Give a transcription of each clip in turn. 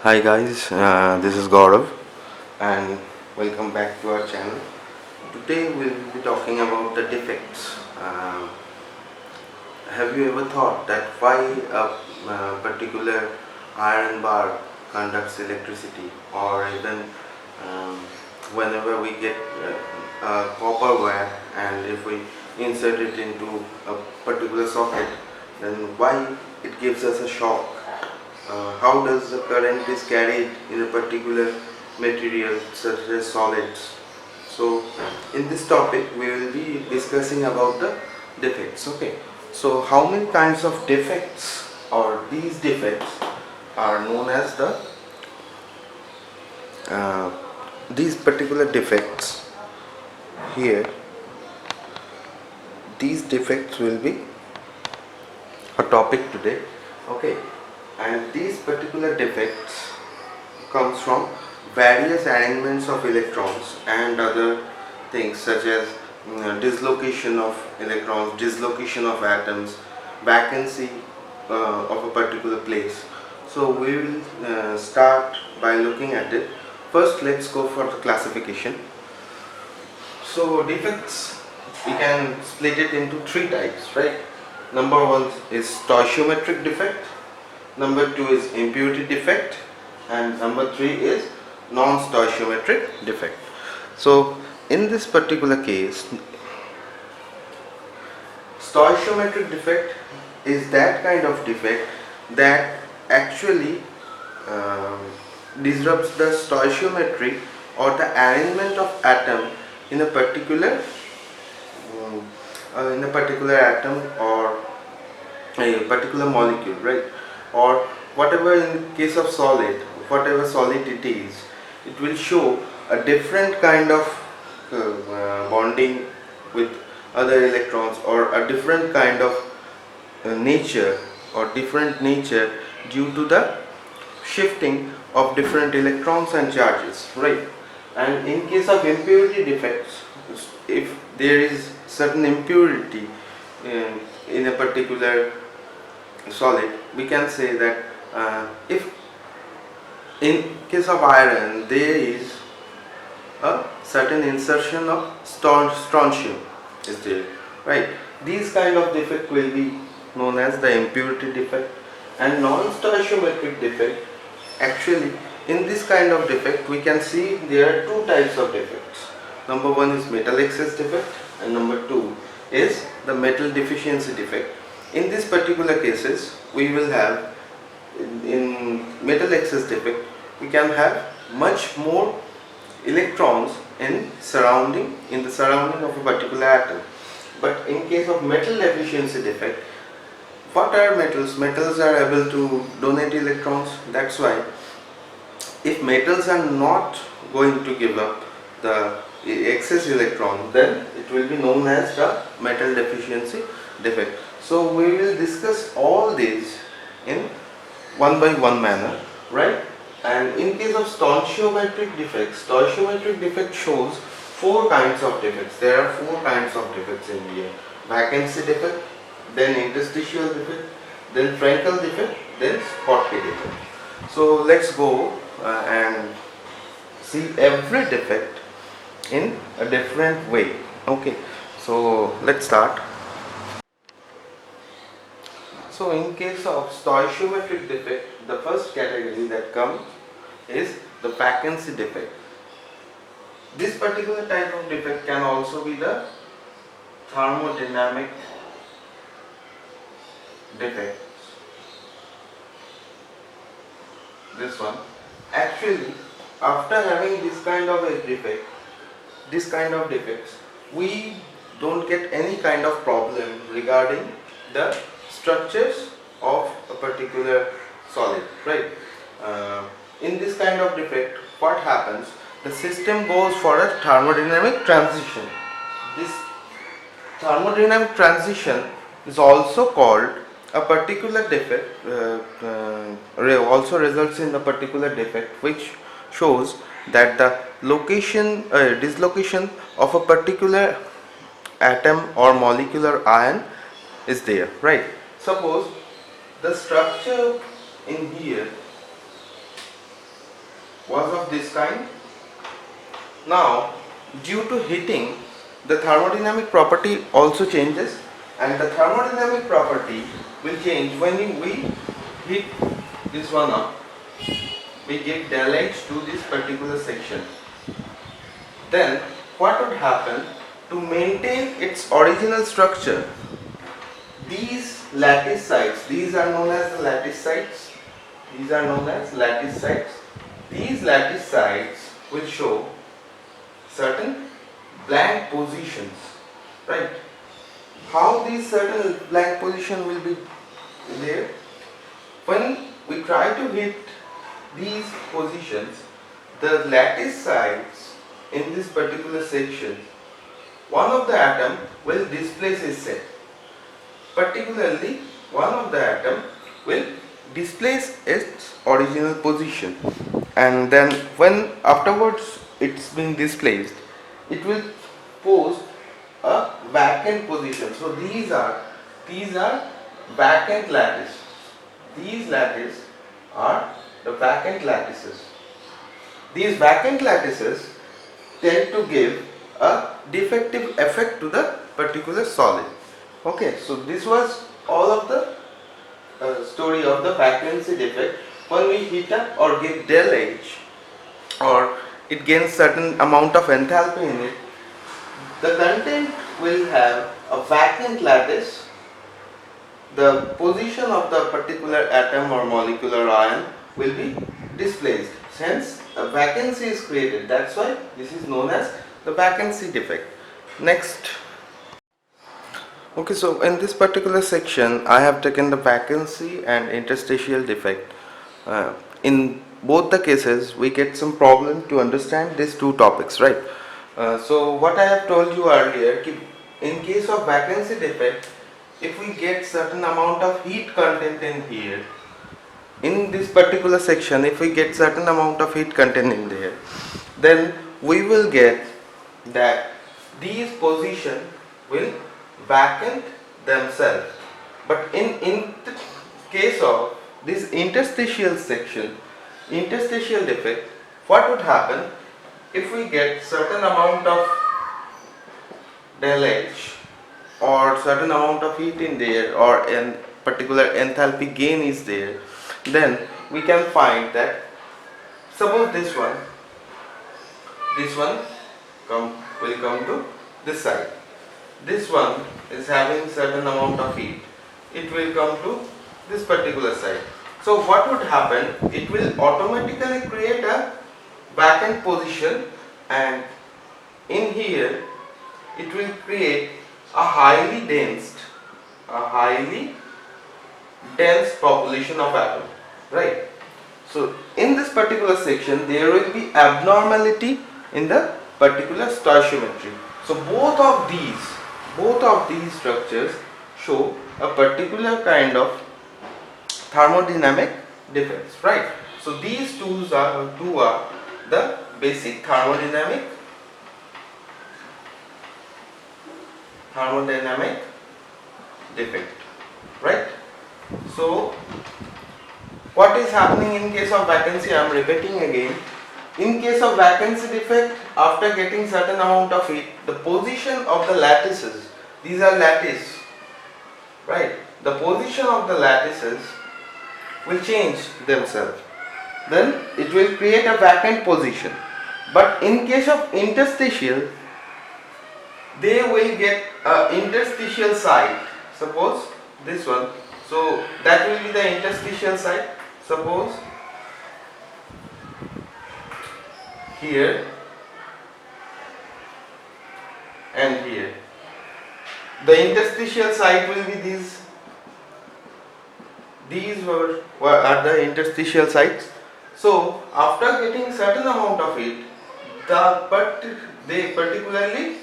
Hi guys, this is Gaurav and welcome back to our channel. Today we'll be talking about the defects. Have you ever thought that why a particular iron bar conducts electricity, or even um, whenever we get a copper wire and if we insert it into a particular socket, then why it gives us a shock? How does the current is carried in a particular material such as solids? So in this topic we will be discussing about the defects. Okay, so how many kinds of defects, or these defects are known as uh, these particular defects here, these defects will be a topic today. Okay, and these particular defects comes from various arrangements of electrons and other things such as dislocation of electrons, dislocation of atoms, vacancy of a particular place. So we will start by looking at it. First, let's go for the classification. So defects, we can split it into three types, right? Number one is stoichiometric defect, number two is impurity defect, and number three is non-stoichiometric defect. So in this particular case, stoichiometric defect is that kind of defect that actually um, disrupts the stoichiometry or the arrangement of atom in a particular atom or a particular molecule, right? Or whatever, in case of solid, whatever solid it is, it will show a different kind of bonding with other electrons, or a different kind of nature, or different nature due to the shifting of different electrons and charges, right? And in case of impurity defects, if there is certain impurity in a particular solid, we can say that if in case of iron there is a certain insertion of strontium is there, right? These kind of defect will be known as the impurity defect. And non-stoichiometric defect, actually in this kind of defect we can see there are two types of defects. Number one is metal excess defect, and number two is the metal deficiency defect. In these particular cases, we will have, in metal excess defect, we can have much more electrons in the surrounding of a particular atom. But in case of metal deficiency defect, what are metals? Metals are able to donate electrons. That's why if metals are not going to give up the excess electron, then it will be known as the metal deficiency defect. So we will discuss all these in one by one manner, right? And in case of stoichiometric defect shows four kinds of defects. There are four kinds of defects in here: vacancy defect, then interstitial defect, then Frankel defect, then Schottky defect. So let's go and see every defect in a different way. Okay, so let's start. So in case of stoichiometric defect, the first category that comes is the vacancy defect. This particular type of defect can also be the thermodynamic defect. This one, actually, after having this kind of a defect, this kind of defects, we don't get any kind of problem regarding the structures of a particular solid, right? In this kind of defect, what happens? The system goes for a thermodynamic transition. This thermodynamic transition is also called a particular defect, also results in a particular defect which shows that the dislocation of a particular atom or molecular ion is there, right? Suppose the structure in here was of this kind. Now, due to heating, the thermodynamic property also changes, and the thermodynamic property will change when we heat this one up. We give del H to this particular section. Then what would happen to maintain its original structure? These lattice sites, these are known as the lattice sites. These are known as lattice sites. These lattice sites will show certain blank positions, right? How these certain blank position will be there? When we try to hit these positions, the lattice sites in this particular section, one of the atom will displace its set. Particularly, one of the atom will displace its original position, and then when afterwards it's been displaced, it will pose a vacant position. So these are vacant lattice. These lattices are the vacant lattices. These vacant lattices tend to give a defective effect to the particular solid. Okay, so this was all of the story of the vacancy defect. When we heat up or give del H, or it gains certain amount of enthalpy in it, the content will have a vacant lattice. The position of the particular atom or molecular ion will be displaced. Hence, a vacancy is created. That's why this is known as the vacancy defect. Next. Okay, so in this particular section, I have taken the vacancy and interstitial defect. In both the cases, we get some problem to understand these two topics, right? So what I have told you earlier, in case of vacancy defect, if we get certain amount of heat content in here, in this particular section, if we get certain amount of heat content in there, then we will get that these position will vacant themselves. But in the case of this interstitial section, interstitial defect, what would happen if we get certain amount of del H or certain amount of heat in there, or in particular enthalpy gain is there, then we can find that, suppose this one will come to this side. This one is having certain amount of heat, it will come to this particular side. So what would happen, it will automatically create a vacant position, and in here it will create a highly dense population of atom, right? So in this particular section there will be abnormality in the particular stoichiometry. So both of these structures show a particular kind of thermodynamic defects, right? So these two are the basic thermodynamic defect, right? So what is happening in case of vacancy? I am repeating again. In case of vacancy defect, after getting certain amount of heat, the position of the lattices, these are lattice, right? The position of the lattices will change themselves. Then it will create a vacant position. But in case of interstitial, they will get an interstitial site. Suppose this one. So that will be the interstitial site. Suppose here and here. The interstitial site will be these. These are the interstitial sites. So after getting certain amount of heat, they particularly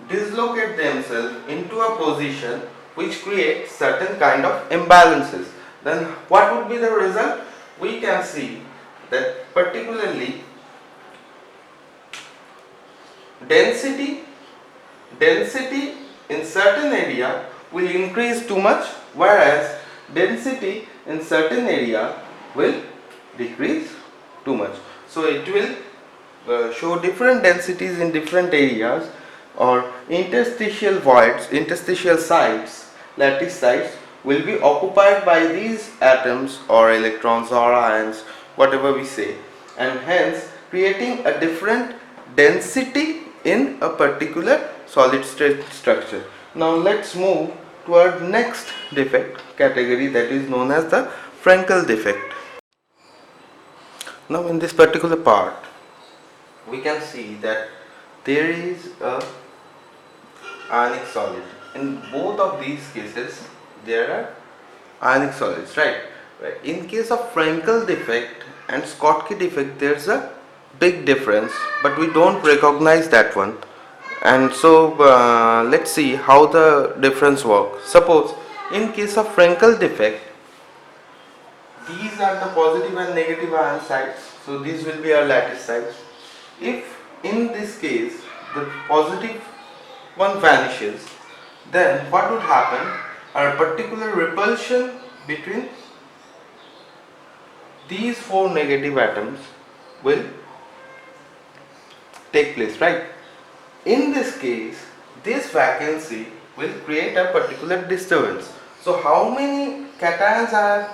dislocate themselves into a position which creates certain kind of imbalances. Then what would be the result? We can see that particularly density in certain area will increase too much, whereas density in certain area will decrease too much. So it will show different densities in different areas, or interstitial voids, interstitial sites, lattice sites will be occupied by these atoms or electrons or ions, whatever we say, and hence creating a different density in a particular solid state structure. Now let's move to our next defect category, that is known as the Frankel defect. Now in this particular part we can see that there is a ionic solid. In both of these cases there are ionic solids, right? In case of Frankel defect and Schottky defect there's a big difference, but we don't recognize that one. And so let's see how the difference works. Suppose in case of Frankel defect, these are the positive and negative ion sites, so these will be our lattice sites. If in this case the positive one vanishes, then what would happen? A particular repulsion between these four negative atoms will take place, right? In this case, this vacancy will create a particular disturbance. So how many cations are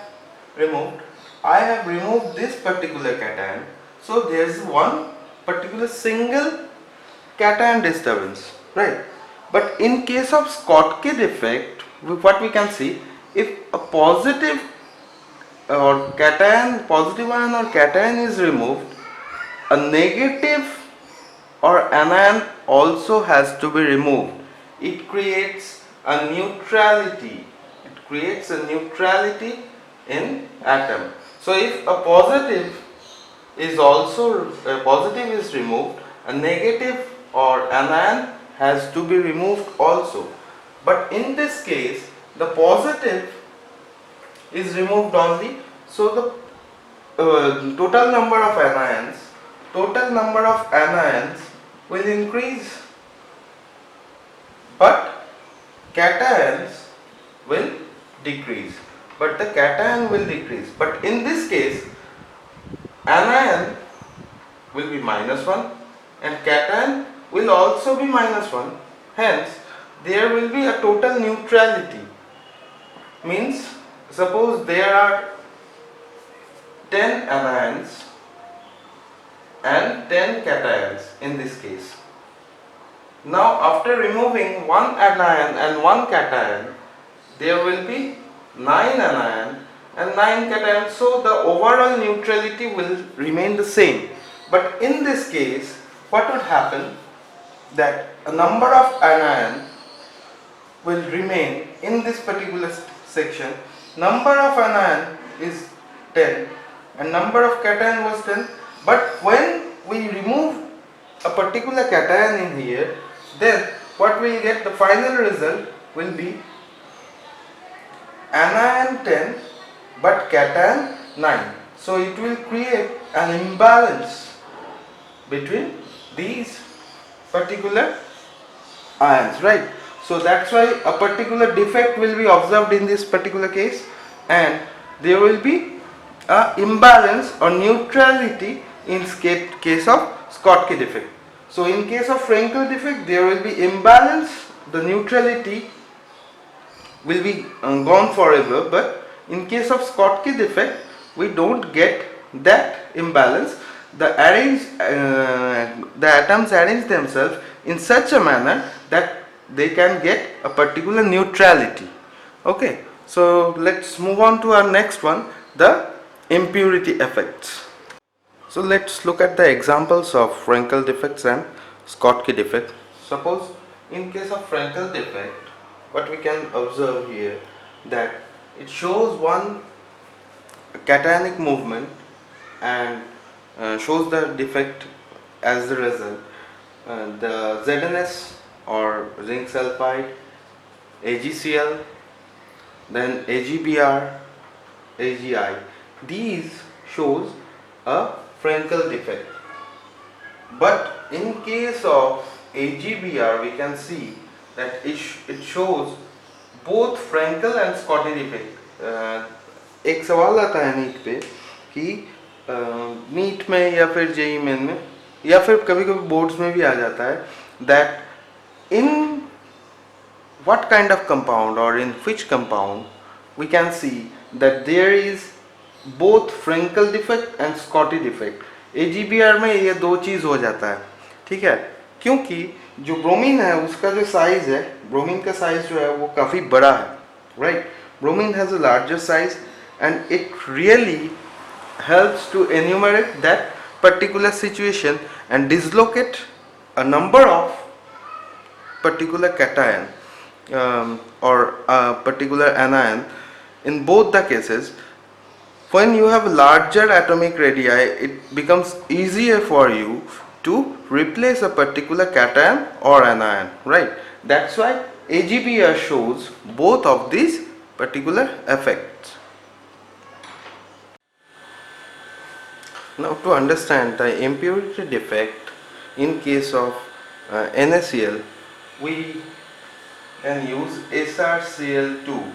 removed? I have removed this particular cation, so there is one particular single cation disturbance, right? But in case of Schottky defect, what we can see, if a positive or cation, positive ion or cation is removed, a negative or anion also has to be removed. It creates a neutrality. It creates a neutrality in atom. So if a positive is removed, a negative or anion has to be removed also. But in this case, the positive is removed only, so the total number of anions will increase, but cations will decrease. But in this case, anion will be -1 and cation will also be -1. Hence, there will be a total neutrality. Means, suppose there are 10 anions and 10 cations in this case. Now after removing one anion and one cation, there will be 9 anion and 9 cations, so the overall neutrality will remain the same. But in this case, what would happen? That a number of anion will remain in this particular section. Number of anion is 10 and number of cation was 10. But when we remove a particular cation in here, then what we will get, the final result will be anion 10 but cation 9. So it will create an imbalance between these particular ions, right? So that's why a particular defect will be observed in this particular case, and there will be a imbalance or neutrality in case of Schottky defect. So in case of Frankel defect, there will be imbalance, the neutrality will be gone forever, but in case of Schottky defect, we don't get that imbalance. The atoms arrange themselves in such a manner that they can get a particular neutrality. Okay, so let's move on to our next one, the impurity effects. So let's look at the examples of Frankel defects and Schottky defect. Suppose in case of Frankel defect, what we can observe here, that it shows one cationic movement and shows the defect as the result. The ZNS or zinc sulfide, AgCl, then AgBr, AgI, these shows a Frankel defect. But in case of AgBr, we can see that it shows both Frankel and Schottky defect. एक सवाल आता है NEET पे कि NEET में या फिर JEE main में या फिर कभी कभी बोर्ड्स में भी आ जाता है, that in what kind of compound or in which compound we can see that there is both Frankel defect and Scotty defect. AGBR में ये दो चीज़ हो जाता है, ठीक है, क्योंकि जो ब्रोमीन है उसका जो साइज है, ब्रोमीन का साइज जो है वो काफ़ी बड़ा है, right. Bromine has a larger size and it really helps to enumerate that particular situation and dislocate a number of particular cation or a particular anion. In both the cases, when you have larger atomic radii, it becomes easier for you to replace a particular cation or anion, right. That's why AGBR shows both of these particular effects. Now, to understand the impurity defect in case of NaCl, we can use SrCl2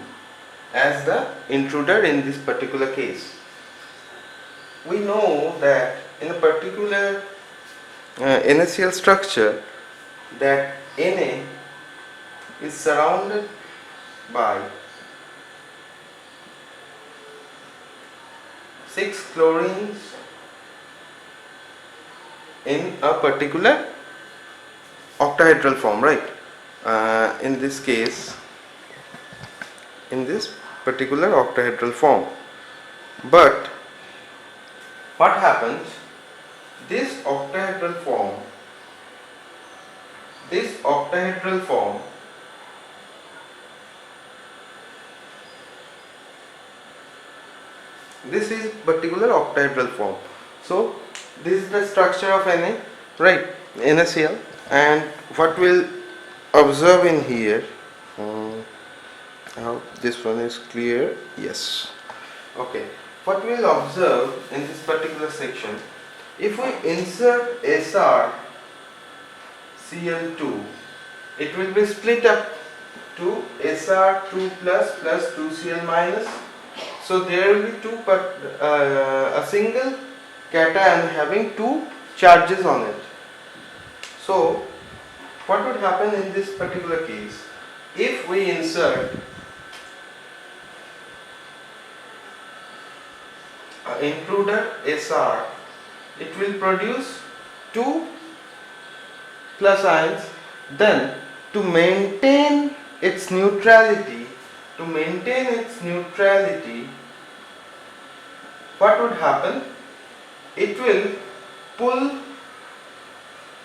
as the intruder in this particular case. We know that in a particular NaCl structure, that Na is surrounded by 6 chlorines in a particular octahedral form, right. In this case, in this particular octahedral form, but what happens, this octahedral form this is particular octahedral form. So this is the structure of Na, right, NaCl, and what we'll observe in here, I hope this one is clear, yes, okay. What we'll observe in this particular section, if we insert SrCl2, it will be split up to Sr2 plus 2Cl minus. So there will be a single cation having two charges on it. So what would happen in this particular case? If we insert an intruder Sr, it will produce two plus ions. Then to maintain its neutrality, what would happen? It will pull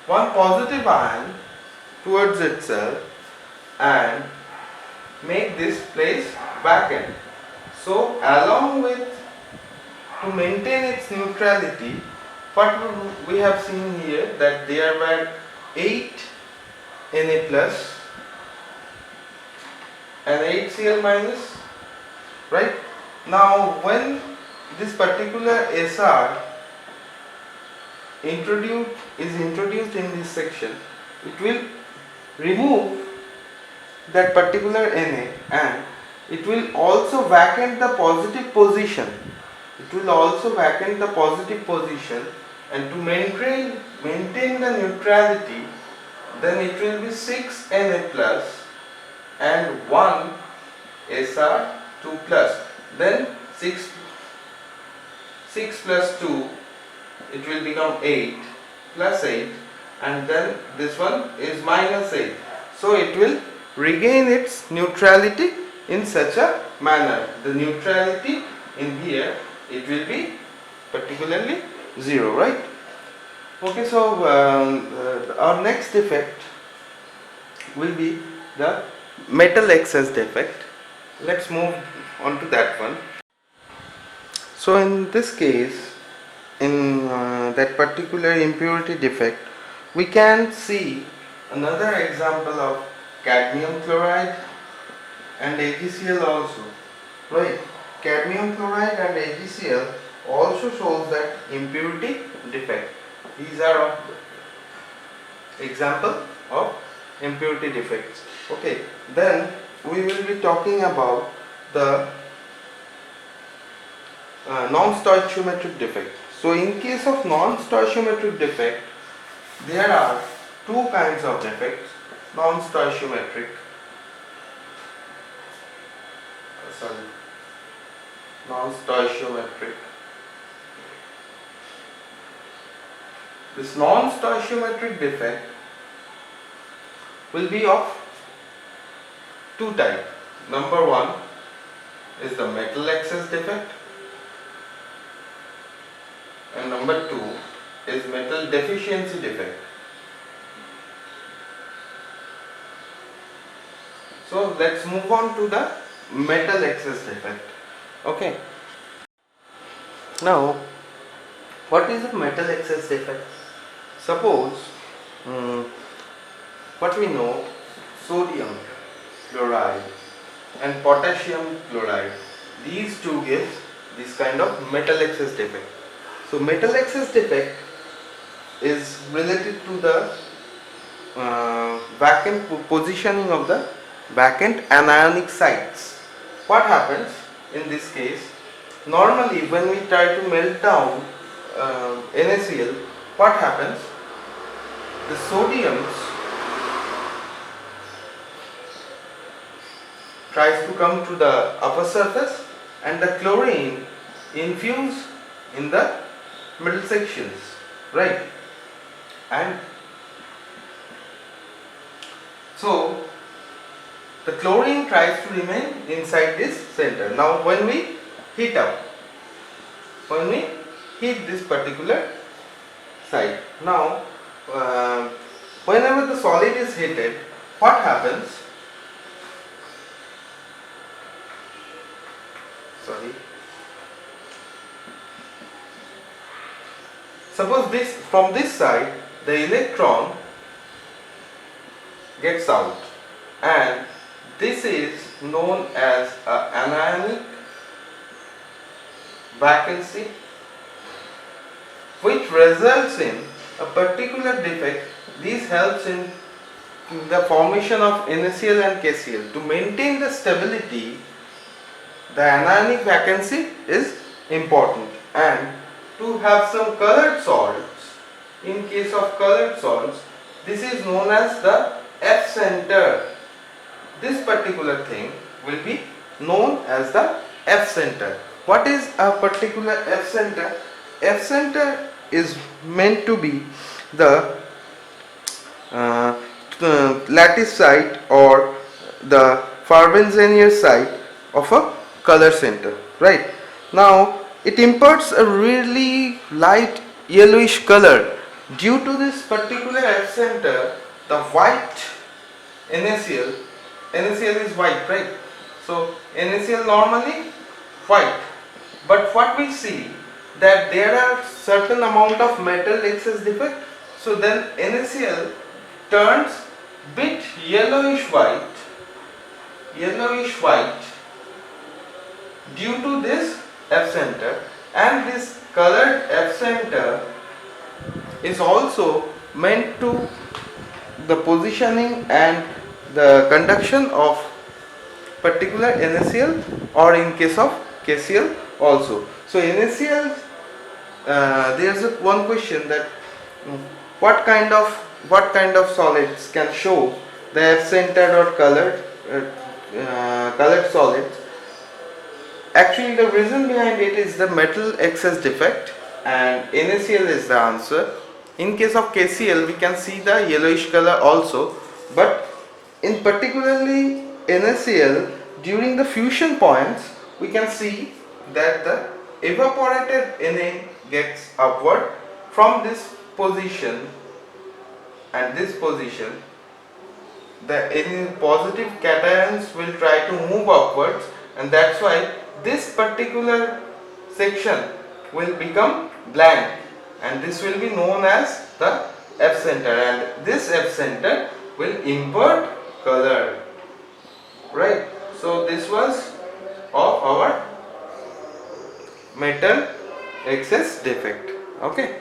one positive ion towards itself and make this place vacant. So along with, to maintain its neutrality, what we have seen here, that there were 8 Na plus and 8 Cl minus, right. Now when this particular Sr is introduced in this section, it will remove that particular Na and it will also vacant the positive position. And to maintain the neutrality, then it will be 6 Na plus and 1 Sr2 plus. Then 6 plus 2, it will become 8 plus 8, and then this one is minus 8. So it will regain its neutrality in such a manner. The neutrality in here, it will be particularly 0, right. Okay, so our next defect will be the metal excess defect. Let's move on to that one. So in this case, in that particular impurity defect, we can see another example of cadmium chloride and AgCl also, right. Cadmium chloride and AgCl also shows that impurity defect. These are example of impurity defects. Okay, then we will be talking about the non-stoichiometric defect. So in case of non-stoichiometric defect, there are two kinds of defects. Non-stoichiometric, sorry, non-stoichiometric. This non-stoichiometric defect will be of two types. Number one is the metal excess defect, and number two is metal deficiency defect. So let's move on to the metal excess defect. Okay. Now, what is a metal excess defect? Suppose what we know, sodium chloride and potassium chloride, these two give this kind of metal excess defect. So metal excess defect is related to the vacant positioning of the vacant anionic sites. What happens in this case? Normally when we try to melt down NaCl, what happens? The sodiums tries to come to the upper surface and the chlorine infuse in the middle sections, right? And so the chlorine tries to remain inside this center. Now when we heat this particular side, now whenever the solid is heated, what happens? Suppose this, from this side the electron gets out, and this is known as an anionic vacancy, which results in a particular defect. This helps in the formation of NaCl and KCl. To maintain the stability, the anionic vacancy is important. And to have some colored salts, in case of colored salts, this is known as the F center. This particular thing will be known as the F center. What is a particular F center? F center is meant to be the lattice site or the Farben-Zanier site of a color center, right? Now it imparts a really light yellowish color. Due to this particular F center, the white NaCl is white, right? So NaCl normally white, but what we see that there are certain amount of metal excess defect, so then NaCl turns bit yellowish white due to this F center, and this colored F center is also meant to the positioning and the conduction of particular NaCl, or in case of KCl also. So NaCl, there's one question that what kind of solids can show the F centered or colored solids. Actually, the reason behind it is the metal excess defect, and NaCl is the answer. In case of KCl, we can see the yellowish color also, but in particularly NaCl, during the fusion points, we can see that the evaporated Na gets upward from this position and this position. The positive cations will try to move upwards, and that's why this particular section will become blank, and this will be known as the F center, and this F center will invert color, right? So this was of our metal excess defect. Okay.